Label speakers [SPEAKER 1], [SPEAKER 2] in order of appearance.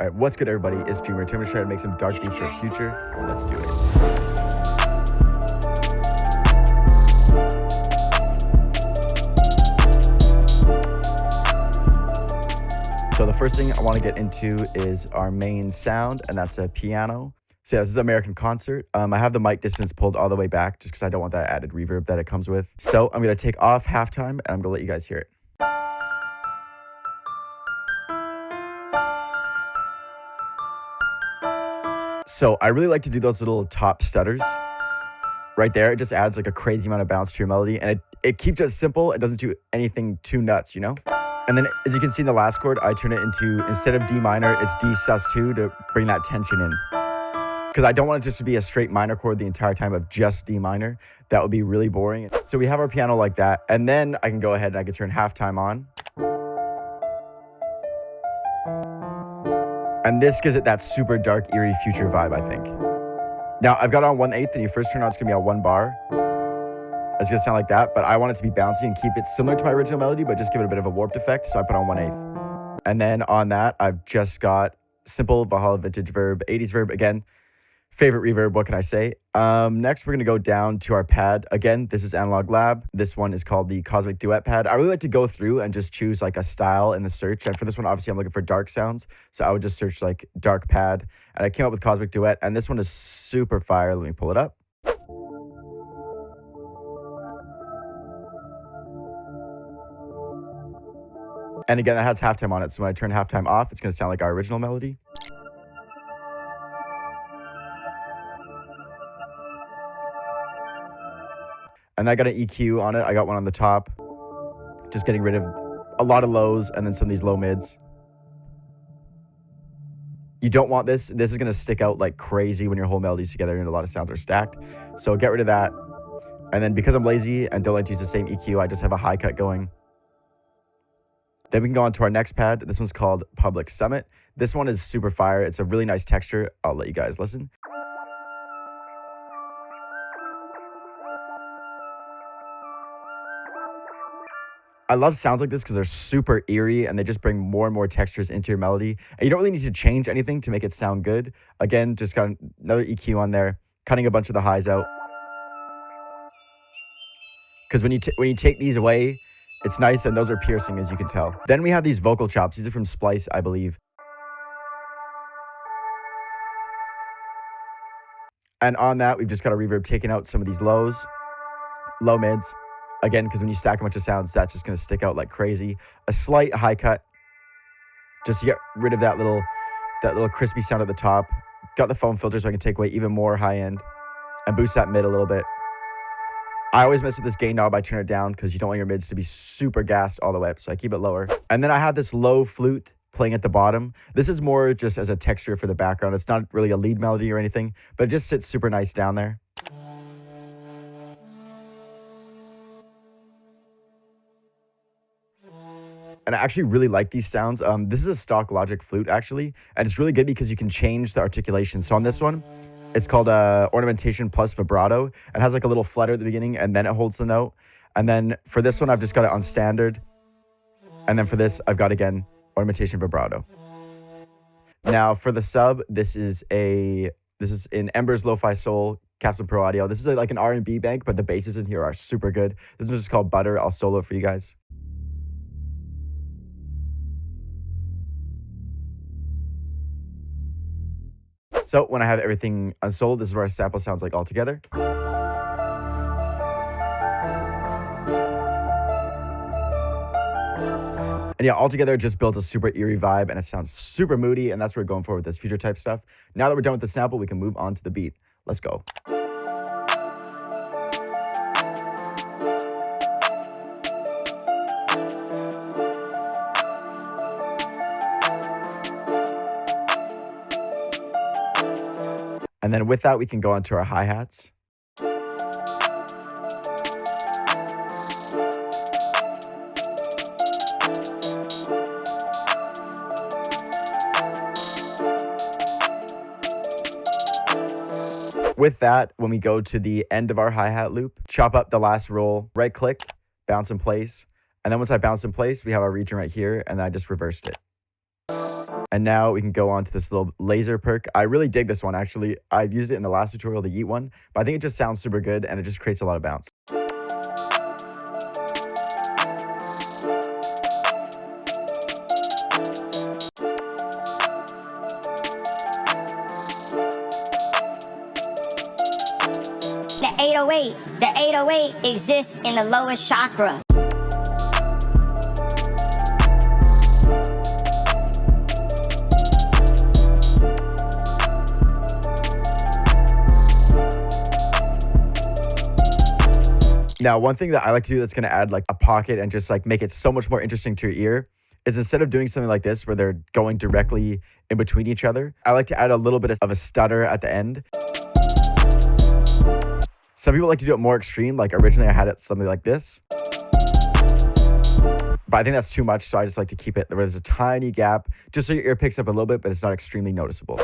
[SPEAKER 1] All right, what's good, everybody? It's DREAMR. Time to try to make some dark beats for future. Let's do it. So the first thing I want to get into is our main sound, and that's a piano. So yeah, this is an American concert. I have the mic distance pulled all the way back just because I don't want that added reverb that it comes with. So I'm going to take off halftime, and I'm going to let you guys hear it. So I really like to do those little top stutters right there. It just adds like a crazy amount of bounce to your melody, and it keeps it simple. It doesn't do anything too nuts, you know? And then as you can see in the last chord, I turn it into, instead of D minor, it's D sus2 to bring that tension in. Because I don't want it just to be a straight minor chord the entire time of just D minor. That would be really boring. So we have our piano like that, and then I can go ahead and I can turn halftime on. And this gives it that super dark, eerie future vibe, I think. Now, I've got it on 1/8, and you first turn on, it's gonna be on 1 bar. It's gonna sound like that, but I want it to be bouncy and keep it similar to my original melody, but just give it a bit of a warped effect, so I put on 1/8. And then on that, I've just got simple Valhalla vintage verb, 80s verb, again, favorite reverb, what can I say? Next, we're gonna go down to our pad. Again, this is Analog Lab. This one is called the Cosmic Duet pad. I really like to go through and just choose like a style in the search. And for this one, obviously I'm looking for dark sounds. So I would just search like dark pad. And I came up with Cosmic Duet, and this one is super fire. Let me pull it up. And again, that has halftime on it. So when I turn halftime off, it's gonna sound like our original melody. And I got an EQ on it. I got one on the top. Just getting rid of a lot of lows and then some of these low mids. You don't want this. This is going to stick out like crazy when your whole melody's together and a lot of sounds are stacked. So get rid of that. And then because I'm lazy and don't like to use the same EQ, I just have a high cut going. Then we can go on to our next pad. This one's called Public Summit. This one is super fire. It's a really nice texture. I'll let you guys listen. I love sounds like this because they're super eerie and they just bring more and more textures into your melody. And you don't really need to change anything to make it sound good. Again, just got another EQ on there, cutting a bunch of the highs out. Because when you take these away, it's nice, and those are piercing, as you can tell. Then we have these vocal chops. These are from Splice, I believe. And on that, we've just got a reverb taking out some of these lows, low mids. Again, because when you stack a bunch of sounds, that's just going to stick out like crazy. A slight high cut, just to get rid of that little crispy sound at the top. Got the foam filter so I can take away even more high end and boost that mid a little bit. I always mess with this gain knob. I turn it down because you don't want your mids to be super gassed all the way up, so I keep it lower. And then I have this low flute playing at the bottom. This is more just as a texture for the background. It's not really a lead melody or anything, but it just sits super nice down there. And I actually really like these sounds. This is a stock Logic flute, actually. And it's really good because you can change the articulation. So on this one, it's called Ornamentation Plus Vibrato. It has like a little flutter at the beginning, and then it holds the note. And then for this one, I've just got it on standard. And then for this, I've got, again, Ornamentation Vibrato. Now, for the sub, this is in Ember's Lo-Fi Soul, Capsule Pro Audio. This is like an R&B bank, but the basses in here are super good. This one's just called Butter. I'll solo it for you guys. So when I have everything unsoloed, this is where our sample sounds like all together. And yeah, all together it just builds a super eerie vibe, and it sounds super moody, and that's what we're going for with this future type stuff. Now that we're done with the sample, we can move on to the beat. Let's go. And then with that, we can go on to our hi-hats. With that, when we go to the end of our hi-hat loop, chop up the last roll, right click, bounce in place. And then once I bounce in place, we have our region right here, and then I just reversed it. And now we can go on to this little laser perk. I really dig this one, actually. I've used it in the last tutorial, the yeet one, but I think it just sounds super good and it just creates a lot of bounce.
[SPEAKER 2] The 808 exists in the lowest chakra.
[SPEAKER 1] Now, one thing that I like to do that's going to add like a pocket and just like make it so much more interesting to your ear is instead of doing something like this where they're going directly in between each other, I like to add a little bit of a stutter at the end. Some people like to do it more extreme, like originally I had it something like this. But I think that's too much, so I just like to keep it where there's a tiny gap, just so your ear picks up a little bit, but it's not extremely noticeable.